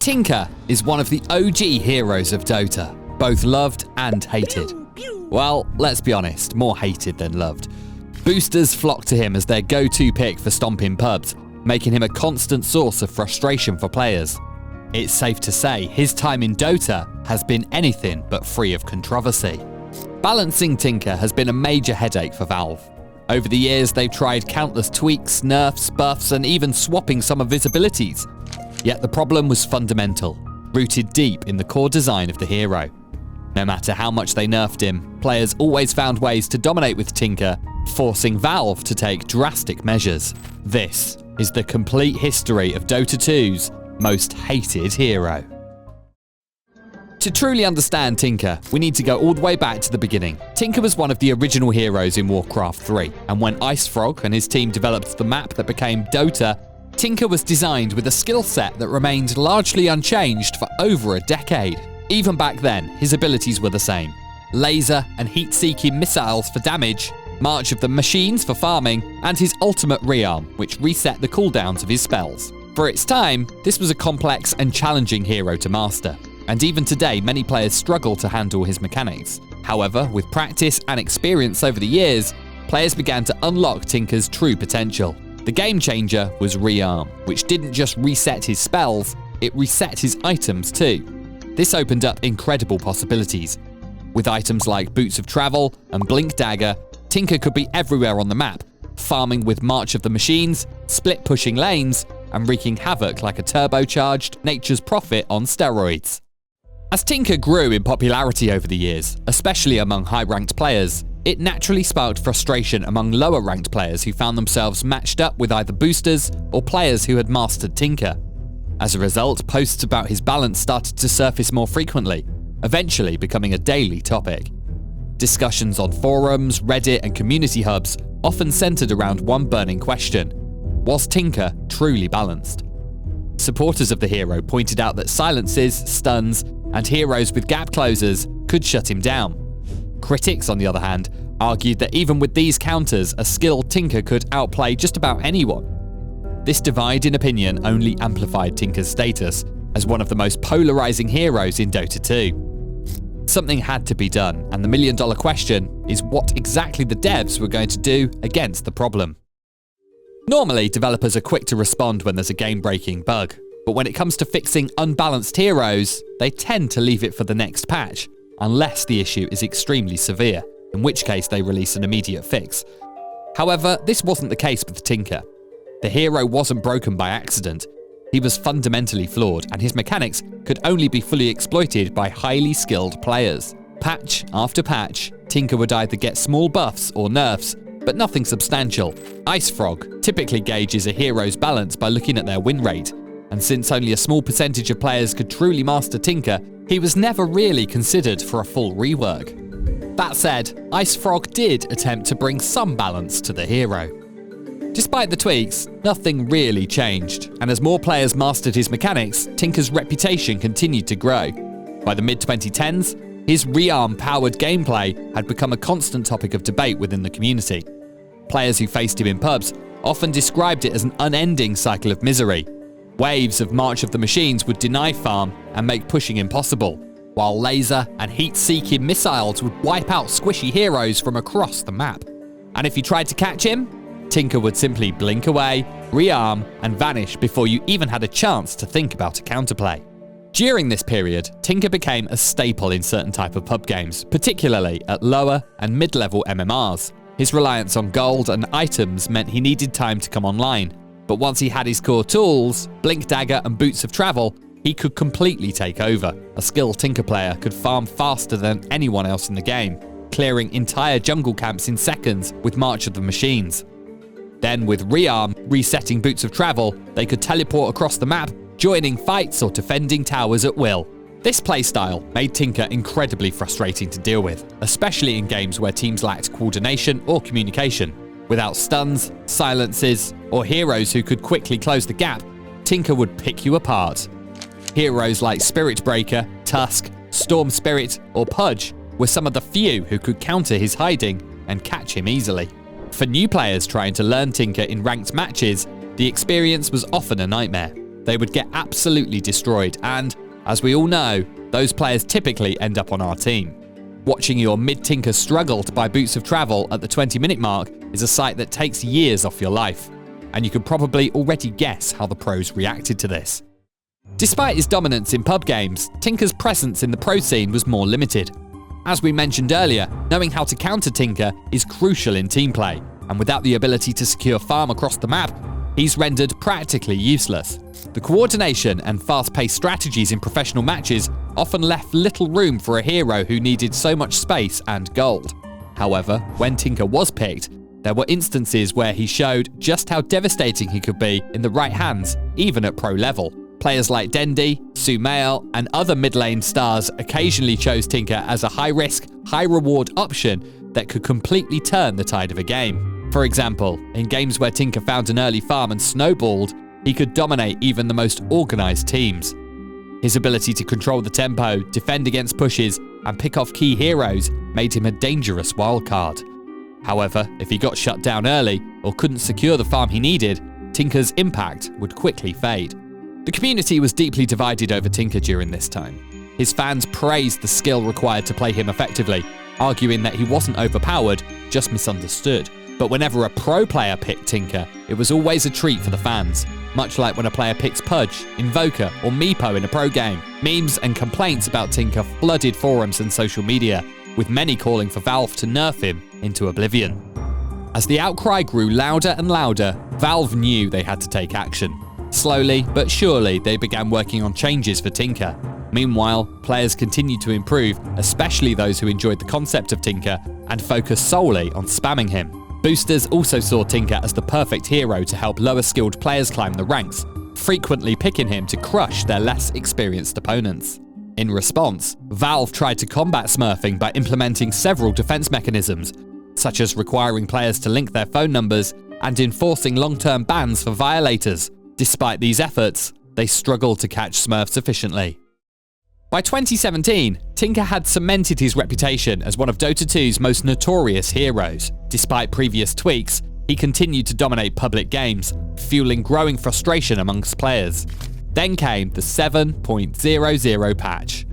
Tinker is one of the OG heroes of Dota, both loved and hated. Well, let's be honest, more hated than loved. Boosters flocked to him as their go-to pick for stomping pubs, making him a constant source of frustration for players. It's safe to say his time in Dota has been anything but free of controversy. Balancing Tinker has been a major headache for Valve. Over the years, they've tried countless tweaks, nerfs, buffs, and even swapping some of his abilities. Yet the problem was fundamental, rooted deep in the core design of the hero. No matter how much they nerfed him, players always found ways to dominate with Tinker, forcing Valve to take drastic measures. This is the complete history of Dota 2's most hated hero. To truly understand Tinker, we need to go all the way back to the beginning. Tinker was one of the original heroes in Warcraft 3, and when IceFrog and his team developed the map that became Dota, Tinker was designed with a skill set that remained largely unchanged for over a decade. Even back then, his abilities were the same. Laser and heat-seeking missiles for damage, March of the Machines for farming, and his ultimate rearm, which reset the cooldowns of his spells. For its time, this was a complex and challenging hero to master, and even today many players struggle to handle his mechanics. However, with practice and experience over the years, players began to unlock Tinker's true potential. The game changer was rearm, which didn't just reset his spells, it reset his items too. This opened up incredible possibilities. With items like Boots of Travel and Blink Dagger, Tinker could be everywhere on the map, farming with March of the Machines, split pushing lanes, and wreaking havoc like a turbocharged Nature's Prophet on steroids. As Tinker grew in popularity over the years, especially among high-ranked players, it naturally sparked frustration among lower-ranked players who found themselves matched up with either boosters or players who had mastered Tinker. As a result, posts about his balance started to surface more frequently, eventually becoming a daily topic. Discussions on forums, Reddit, and community hubs often centered around one burning question: was Tinker truly balanced? Supporters of the hero pointed out that silences, stuns, and heroes with gap closers could shut him down. Critics, on the other hand, argued that even with these counters, a skilled Tinker could outplay just about anyone. This divide in opinion only amplified Tinker's status as one of the most polarizing heroes in Dota 2. Something had to be done, and the million-dollar question is what exactly the devs were going to do against the problem. Normally, developers are quick to respond when there's a game-breaking bug, but when it comes to fixing unbalanced heroes, they tend to leave it for the next patch, unless the issue is extremely severe, in which case they release an immediate fix. However, this wasn't the case with Tinker. The hero wasn't broken by accident. He was fundamentally flawed, and his mechanics could only be fully exploited by highly skilled players. Patch after patch, Tinker would either get small buffs or nerfs, but nothing substantial. IceFrog typically gauges a hero's balance by looking at their win rate, and since only a small percentage of players could truly master Tinker, he was never really considered for a full rework. That said, IceFrog did attempt to bring some balance to the hero. Despite the tweaks, nothing really changed, and as more players mastered his mechanics, Tinker's reputation continued to grow. By the mid-2010s, his rearm-powered gameplay had become a constant topic of debate within the community. Players who faced him in pubs often described it as an unending cycle of misery. Waves of March of the Machines would deny farm and make pushing impossible, while laser and heat-seeking missiles would wipe out squishy heroes from across the map. And if you tried to catch him, Tinker would simply blink away, rearm, and vanish before you even had a chance to think about a counterplay. During this period, Tinker became a staple in certain type of pub games, particularly at lower and mid-level MMRs. His reliance on gold and items meant he needed time to come online, but once he had his core tools, Blink Dagger and Boots of Travel, he could completely take over. A skilled Tinker player could farm faster than anyone else in the game, clearing entire jungle camps in seconds with March of the Machines. Then with rearm resetting Boots of Travel, they could teleport across the map, joining fights or defending towers at will. This playstyle made Tinker incredibly frustrating to deal with, especially in games where teams lacked coordination or communication. Without stuns, silences, or heroes who could quickly close the gap, Tinker would pick you apart. Heroes like Spirit Breaker, Tusk, Storm Spirit, or Pudge were some of the few who could counter his hiding and catch him easily. For new players trying to learn Tinker in ranked matches, the experience was often a nightmare. they would get absolutely destroyed, and, as we all know, those players typically end up on our team. Watching your mid-tinker struggle to buy boots of travel at the 20-minute mark is a sight that takes years off your life, and you can probably already guess how the pros reacted to this. Despite his dominance in pub games, Tinker's presence in the pro scene was more limited. As we mentioned earlier, knowing how to counter Tinker is crucial in team play, and without the ability to secure farm across the map, he's rendered practically useless. The coordination and fast-paced strategies in professional matches often left little room for a hero who needed so much space and gold. However, when Tinker was picked, there were instances where he showed just how devastating he could be in the right hands, even at pro level. Players like Dendi, Sumail, and other mid-lane stars occasionally chose Tinker as a high-risk, high-reward option that could completely turn the tide of a game. For example, in games where Tinker found an early farm and snowballed, he could dominate even the most organised teams. His ability to control the tempo, defend against pushes, and pick off key heroes made him a dangerous wildcard. However, if he got shut down early or couldn't secure the farm he needed, Tinker's impact would quickly fade. The community was deeply divided over Tinker during this time. His fans praised the skill required to play him effectively, arguing that he wasn't overpowered, just misunderstood. But whenever a pro player picked Tinker, it was always a treat for the fans, much like when a player picks Pudge, Invoker, or Meepo in a pro game. Memes and complaints about Tinker flooded forums and social media, with many calling for Valve to nerf him into oblivion. As the outcry grew louder and louder, Valve knew they had to take action. Slowly but surely, they began working on changes for Tinker. Meanwhile, players continued to improve, especially those who enjoyed the concept of Tinker and focused solely on spamming him. Boosters also saw Tinker as the perfect hero to help lower-skilled players climb the ranks, frequently picking him to crush their less experienced opponents. In response, Valve tried to combat smurfing by implementing several defense mechanisms, such as requiring players to link their phone numbers and enforcing long-term bans for violators. Despite these efforts, they struggled to catch smurfs efficiently. By 2017, Tinker had cemented his reputation as one of Dota 2's most notorious heroes. Despite previous tweaks, he continued to dominate public games, fueling growing frustration amongst players. Then came the 7.00 patch,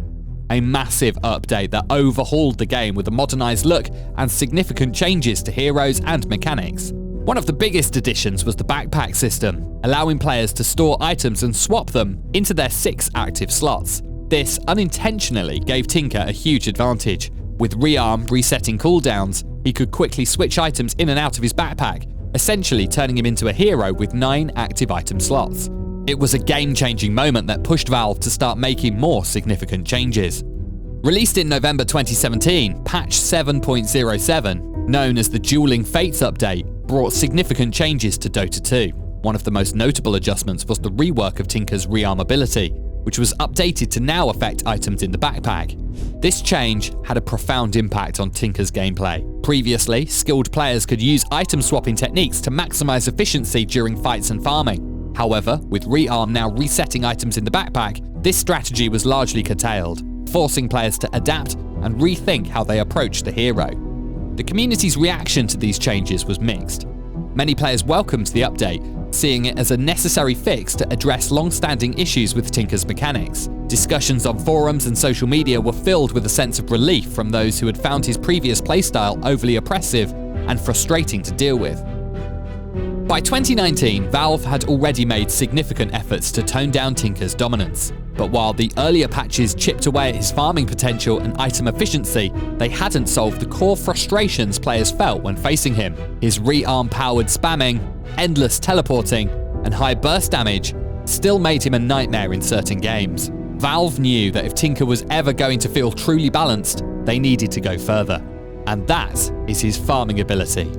a massive update that overhauled the game with a modernized look and significant changes to heroes and mechanics. One of the biggest additions was the backpack system, allowing players to store items and swap them into their 6 active slots. This unintentionally gave Tinker a huge advantage. With rearm resetting cooldowns, he could quickly switch items in and out of his backpack, essentially turning him into a hero with 9 active item slots. It was a game-changing moment that pushed Valve to start making more significant changes. Released in November 2017, patch 7.07, known as the Dueling Fates update, brought significant changes to Dota 2. One of the most notable adjustments was the rework of Tinker's rearm ability, which was updated to now affect items in the backpack. This change had a profound impact on Tinker's gameplay. Previously, skilled players could use item swapping techniques to maximize efficiency during fights and farming. However, with rearm now resetting items in the backpack, this strategy was largely curtailed, forcing players to adapt and rethink how they approach the hero. The community's reaction to these changes was mixed. Many players welcomed the update, seeing it as a necessary fix to address long-standing issues with Tinker's mechanics. Discussions on forums and social media were filled with a sense of relief from those who had found his previous playstyle overly oppressive and frustrating to deal with. By 2019, Valve had already made significant efforts to tone down Tinker's dominance. But while the earlier patches chipped away at his farming potential and item efficiency, they hadn't solved the core frustrations players felt when facing him. His rearm-powered spamming, endless teleporting, and high burst damage still made him a nightmare in certain games. Valve knew that if Tinker was ever going to feel truly balanced, they needed to go further. And that is his farming ability.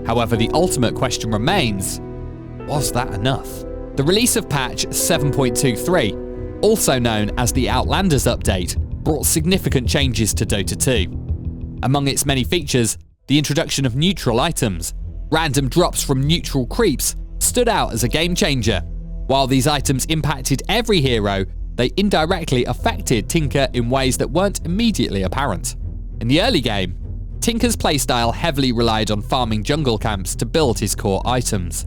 However, the ultimate question remains, was that enough? The release of patch 7.23, also known as the Outlanders update, brought significant changes to Dota 2. Among its many features, the introduction of neutral items, random drops from neutral creeps, stood out as a game changer. While these items impacted every hero, they indirectly affected Tinker in ways that weren't immediately apparent. In the early game, Tinker's playstyle heavily relied on farming jungle camps to build his core items.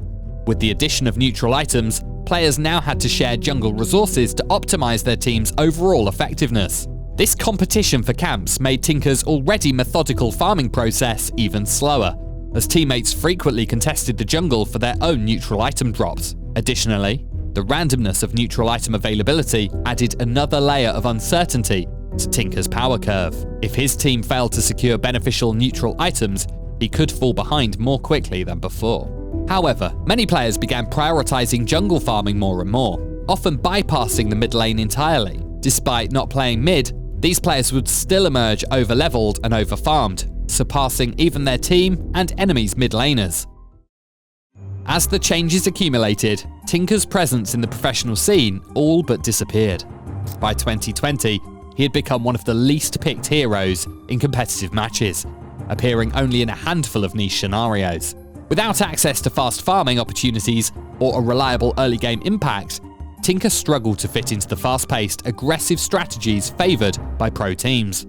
With the addition of neutral items, players now had to share jungle resources to optimize their team's overall effectiveness. This competition for camps made Tinker's already methodical farming process even slower, as teammates frequently contested the jungle for their own neutral item drops. Additionally, the randomness of neutral item availability added another layer of uncertainty to Tinker's power curve. If his team failed to secure beneficial neutral items, he could fall behind more quickly than before. However, many players began prioritizing jungle farming more and more, often bypassing the mid lane entirely. Despite not playing mid, these players would still emerge over-leveled and over-farmed, surpassing even their team and enemies' mid laners. As the changes accumulated, Tinker's presence in the professional scene all but disappeared. By 2020, he had become one of the least picked heroes in competitive matches, appearing only in a handful of niche scenarios. Without access to fast farming opportunities or a reliable early game impact, Tinker struggled to fit into the fast-paced, aggressive strategies favoured by pro teams.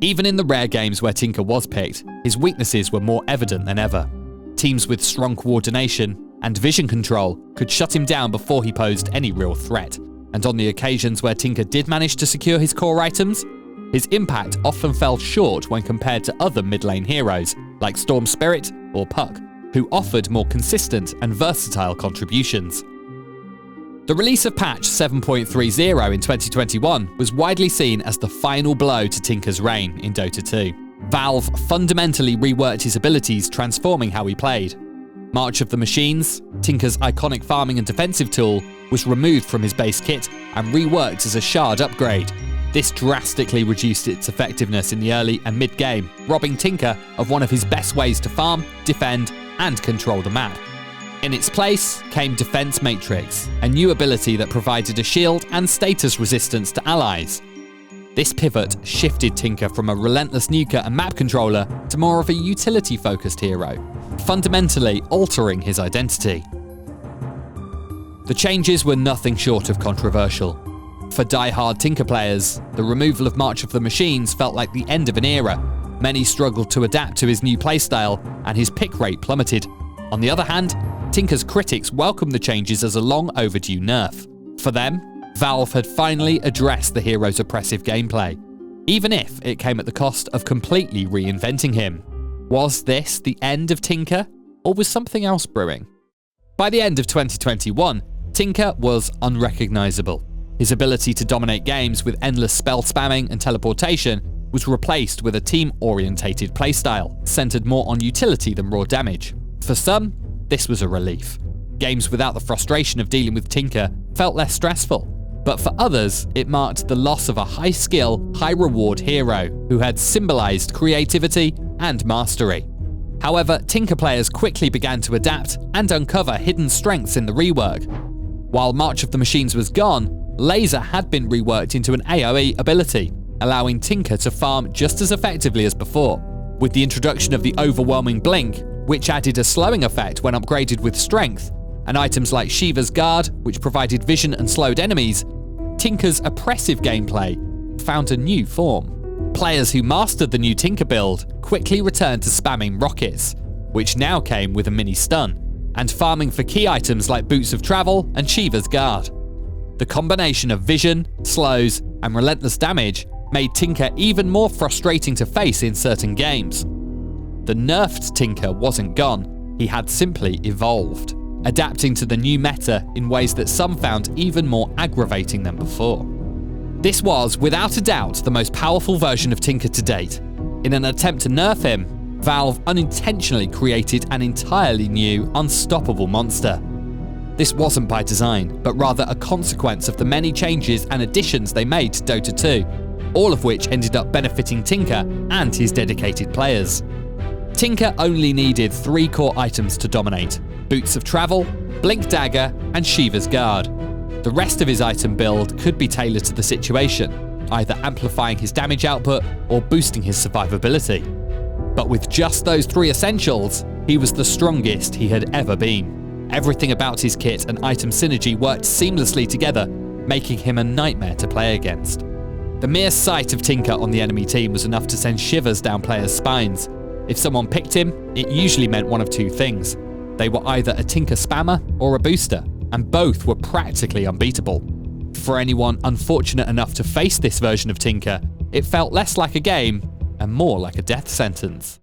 Even in the rare games where Tinker was picked, his weaknesses were more evident than ever. Teams with strong coordination and vision control could shut him down before he posed any real threat, and on the occasions where Tinker did manage to secure his core items, his impact often fell short when compared to other mid-lane heroes like Storm Spirit or Puck, who offered more consistent and versatile contributions. The release of patch 7.30 in 2021 was widely seen as the final blow to Tinker's reign in Dota 2. Valve fundamentally reworked his abilities, transforming how he played. March of the Machines, Tinker's iconic farming and defensive tool, was removed from his base kit and reworked as a shard upgrade. This drastically reduced its effectiveness in the early and mid-game, robbing Tinker of one of his best ways to farm, defend, and control the map. In its place came Defense Matrix, a new ability that provided a shield and status resistance to allies. This pivot shifted Tinker from a relentless nuker and map controller to more of a utility-focused hero, fundamentally altering his identity. The changes were nothing short of controversial. For die-hard Tinker players, the removal of March of the Machines felt like the end of an era. Many struggled to adapt to his new playstyle, and his pick rate plummeted. On the other hand, Tinker's critics welcomed the changes as a long overdue nerf. For them, Valve had finally addressed the hero's oppressive gameplay, even if it came at the cost of completely reinventing him. Was this the end of Tinker, or was something else brewing? By the end of 2021, Tinker was unrecognizable. His ability to dominate games with endless spell spamming and teleportation was replaced with a team-orientated playstyle, centered more on utility than raw damage. For some, this was a relief. Games without the frustration of dealing with Tinker felt less stressful. But for others, it marked the loss of a high-skill, high-reward hero who had symbolized creativity and mastery. However, Tinker players quickly began to adapt and uncover hidden strengths in the rework. While March of the Machines was gone, Laser had been reworked into an AoE ability, allowing Tinker to farm just as effectively as before. With the introduction of the overwhelming Blink, which added a slowing effect when upgraded with strength, and items like Shiva's Guard, which provided vision and slowed enemies, Tinker's oppressive gameplay found a new form. Players who mastered the new Tinker build quickly returned to spamming rockets, which now came with a mini stun, and farming for key items like Boots of Travel and Shiva's Guard. The combination of vision, slows, and relentless damage made Tinker even more frustrating to face in certain games. The nerfed Tinker wasn't gone, he had simply evolved, adapting to the new meta in ways that some found even more aggravating than before. This was, without a doubt, the most powerful version of Tinker to date. In an attempt to nerf him, Valve unintentionally created an entirely new, unstoppable monster. This wasn't by design, but rather a consequence of the many changes and additions they made to Dota 2, all of which ended up benefiting Tinker and his dedicated players. Tinker only needed 3 core items to dominate: Boots of Travel, Blink Dagger, and Shiva's Guard. The rest of his item build could be tailored to the situation, either amplifying his damage output or boosting his survivability. But with just those 3 essentials, he was the strongest he had ever been. Everything about his kit and item synergy worked seamlessly together, making him a nightmare to play against. The mere sight of Tinker on the enemy team was enough to send shivers down players' spines. If someone picked him, it usually meant one of 2 things. They were either a Tinker spammer or a booster, and both were practically unbeatable. For anyone unfortunate enough to face this version of Tinker, it felt less like a game and more like a death sentence.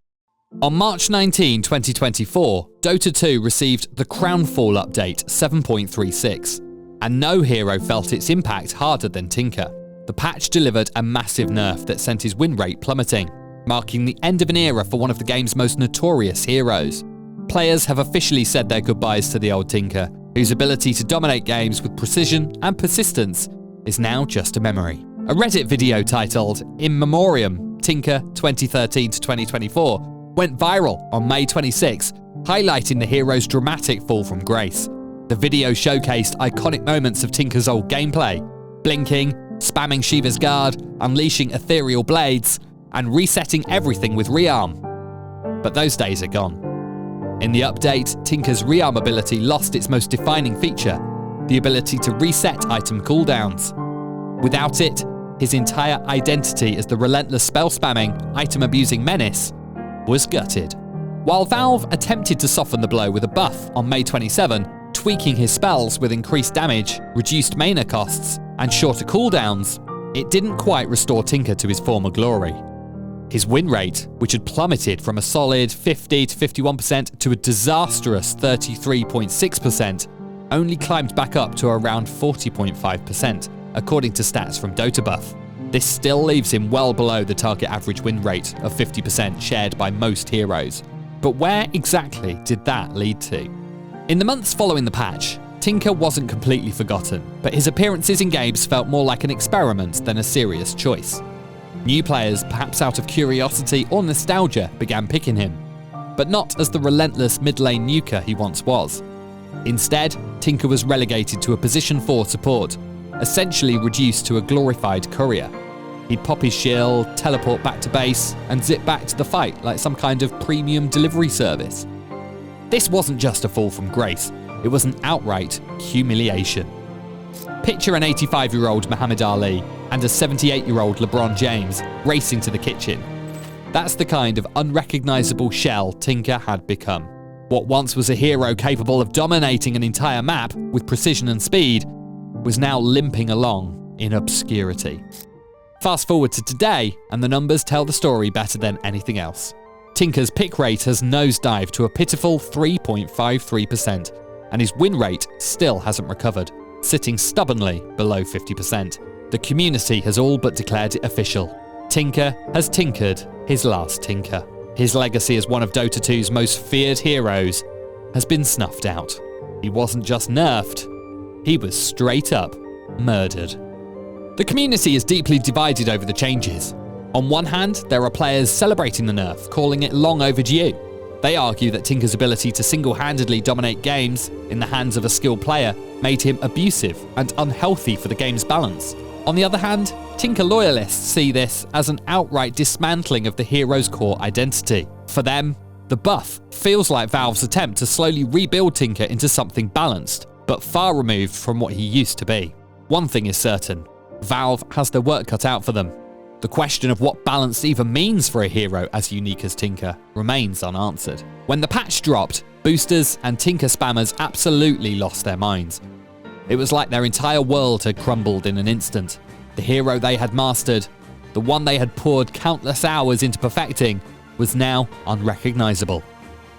On March 19, 2024, Dota 2 received the Crownfall update 7.36, and no hero felt its impact harder than Tinker. The patch delivered a massive nerf that sent his win rate plummeting, marking the end of an era for one of the game's most notorious heroes. Players have officially said their goodbyes to the old Tinker, whose ability to dominate games with precision and persistence is now just a memory. A Reddit video titled In Memoriam Tinker 2013 to 2024 went viral on May 26, highlighting the hero's dramatic fall from grace. The video showcased iconic moments of Tinker's old gameplay, blinking, spamming Shiva's guard, unleashing ethereal blades, and resetting everything with rearm. But those days are gone. In the update, Tinker's rearm ability lost its most defining feature, the ability to reset item cooldowns. Without it, his entire identity as the relentless spell spamming, item abusing menace was gutted. While Valve attempted to soften the blow with a buff on May 27, tweaking his spells with increased damage, reduced mana costs, and shorter cooldowns, it didn't quite restore Tinker to his former glory. His win rate, which had plummeted from a solid 50 to 51% to a disastrous 33.6%, only climbed back up to around 40.5%, according to stats from DotaBuff. This still leaves him well below the target average win rate of 50% shared by most heroes. But where exactly did that lead to? In the months following the patch, Tinker wasn't completely forgotten, but his appearances in games felt more like an experiment than a serious choice. New players, perhaps out of curiosity or nostalgia, began picking him, but not as the relentless mid-lane nuker he once was. Instead, Tinker was relegated to a position 4 support, essentially reduced to a glorified courier. He'd pop his shield, teleport back to base, and zip back to the fight like some kind of premium delivery service. This wasn't just a fall from grace, it was an outright humiliation. Picture an 85-year-old Muhammad Ali and a 78-year-old LeBron James racing to the kitchen. That's the kind of unrecognizable shell Tinker had become. What once was a hero capable of dominating an entire map with precision and speed was now limping along in obscurity. Fast forward to today, and the numbers tell the story better than anything else. Tinker's pick rate has nosedived to a pitiful 3.53%, and his win rate still hasn't recovered, sitting stubbornly below 50%. The community has all but declared it official. Tinker has tinkered his last tinker. His legacy as one of Dota 2's most feared heroes has been snuffed out. He wasn't just nerfed, he was straight up murdered. The community is deeply divided over the changes. On one hand, there are players celebrating the nerf, calling it long overdue. They argue that Tinker's ability to single-handedly dominate games in the hands of a skilled player made him abusive and unhealthy for the game's balance. On the other hand, Tinker loyalists see this as an outright dismantling of the hero's core identity. For them, the buff feels like Valve's attempt to slowly rebuild Tinker into something balanced, but far removed from what he used to be. One thing is certain, Valve has their work cut out for them. The question of what balance even means for a hero as unique as Tinker remains unanswered. When the patch dropped, boosters and Tinker spammers absolutely lost their minds. It was like their entire world had crumbled in an instant. The hero they had mastered, the one they had poured countless hours into perfecting, was now unrecognizable.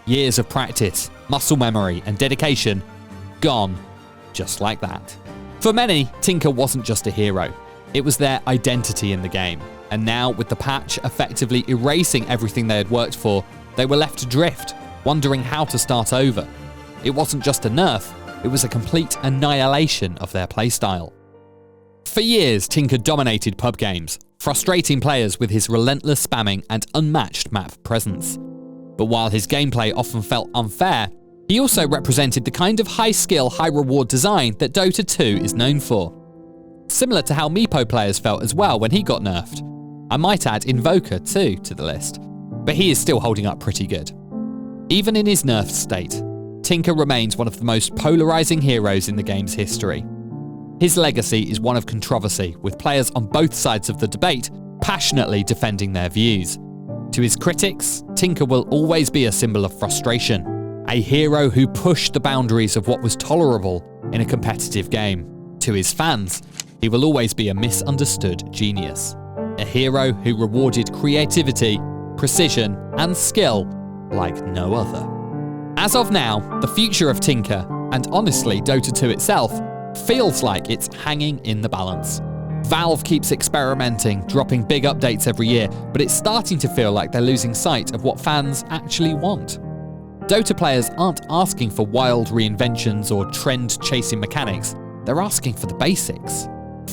Years of practice, muscle memory, and dedication gone just like that. For many, Tinker wasn't just a hero. It was their identity in the game. And now, with the patch effectively erasing everything they had worked for, they were left adrift, wondering how to start over. It wasn't just a nerf, it was a complete annihilation of their playstyle. For years, Tinker dominated pub games, frustrating players with his relentless spamming and unmatched map presence. But while his gameplay often felt unfair, he also represented the kind of high-skill, high-reward design that Dota 2 is known for. Similar to how Meepo players felt as well when he got nerfed. I might add Invoker too to the list, but he is still holding up pretty good. Even in his nerfed state, Tinker remains one of the most polarizing heroes in the game's history. His legacy is one of controversy, with players on both sides of the debate passionately defending their views. To his critics, Tinker will always be a symbol of frustration. A hero who pushed the boundaries of what was tolerable in a competitive game. To his fans, he will always be a misunderstood genius. A hero who rewarded creativity, precision, and skill like no other. As of now, the future of Tinker, and honestly Dota 2 itself, feels like it's hanging in the balance. Valve keeps experimenting, dropping big updates every year, but it's starting to feel like they're losing sight of what fans actually want. Dota players aren't asking for wild reinventions or trend-chasing mechanics, they're asking for the basics.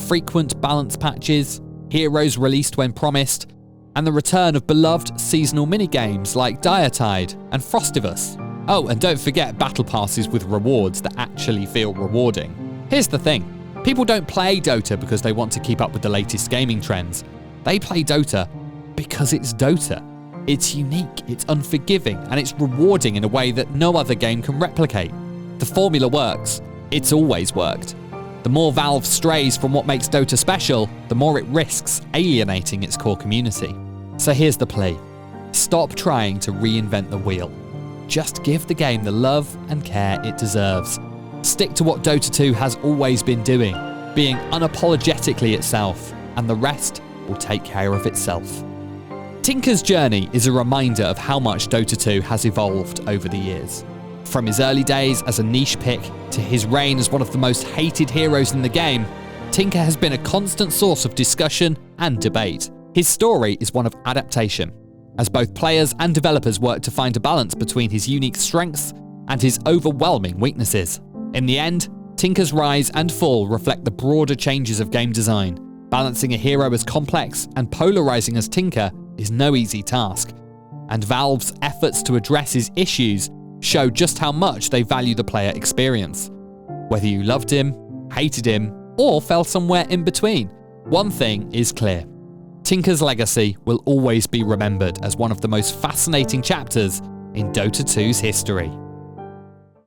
Frequent balance patches, heroes released when promised, and the return of beloved seasonal minigames like Diatide and Frostivus. Oh, and don't forget battle passes with rewards that actually feel rewarding. Here's the thing, people don't play Dota because they want to keep up with the latest gaming trends. They play Dota because it's Dota. It's unique, it's unforgiving, and it's rewarding in a way that no other game can replicate. The formula works. It's always worked. The more Valve strays from what makes Dota special, the more it risks alienating its core community. So here's the plea. Stop trying to reinvent the wheel. Just give the game the love and care it deserves. Stick to what Dota 2 has always been doing, being unapologetically itself, and the rest will take care of itself. Tinker's journey is a reminder of how much Dota 2 has evolved over the years. From his early days as a niche pick to his reign as one of the most hated heroes in the game, Tinker has been a constant source of discussion and debate. His story is one of adaptation, as both players and developers work to find a balance between his unique strengths and his overwhelming weaknesses. In the end, Tinker's rise and fall reflect the broader changes of game design. Balancing a hero as complex and polarizing as Tinker is no easy task, and Valve's efforts to address his issues show just how much they value the player experience. Whether you loved him, hated him, or fell somewhere in between, one thing is clear. Tinker's legacy will always be remembered as one of the most fascinating chapters in Dota 2's history.